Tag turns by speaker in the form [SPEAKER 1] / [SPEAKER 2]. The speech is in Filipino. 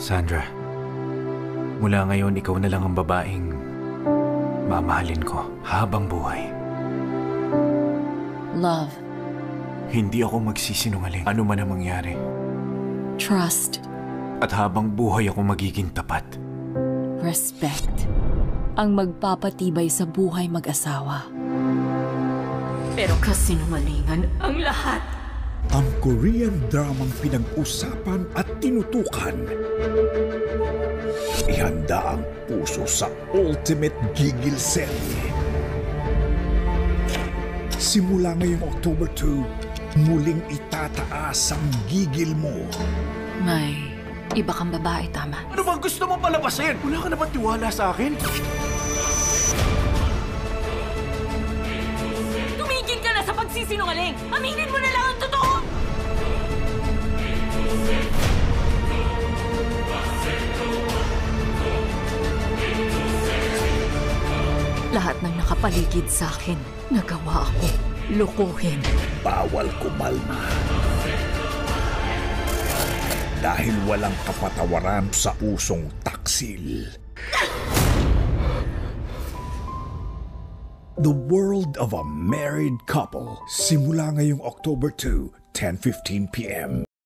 [SPEAKER 1] Sandra, mula ngayon ikaw na lang ang babaeng mamahalin ko habang buhay.
[SPEAKER 2] Love.
[SPEAKER 1] Hindi ako magsisinungaling ano man ang mangyari.
[SPEAKER 2] Trust.
[SPEAKER 1] At habang buhay ako magiging tapat.
[SPEAKER 2] Respect. Ang magpapatibay sa buhay mag-asawa. Pero kasinungalingan ang lahat.
[SPEAKER 3] Ang Korean dramang pinag-usapan at tinutukan. Ihanda ang puso sa ultimate gigil serye. Simula ngayong October 2, muling itataas ang gigil mo.
[SPEAKER 2] May iba kang babae, tama?
[SPEAKER 1] Ano bang gusto mo palabasin? Wala ka na ba tiwala sa akin?
[SPEAKER 2] Tumigil ka na sa pagsisinungaling! Aminin mo na lang ang totoo! Lahat ng nakapaligid sa akin, nagawa ako lukuhin.
[SPEAKER 3] Bawal kumalma. Dahil walang kapatawaran sa usong taksil. The World of a Married Couple. Simula ngayong October 2, 10:15 p.m.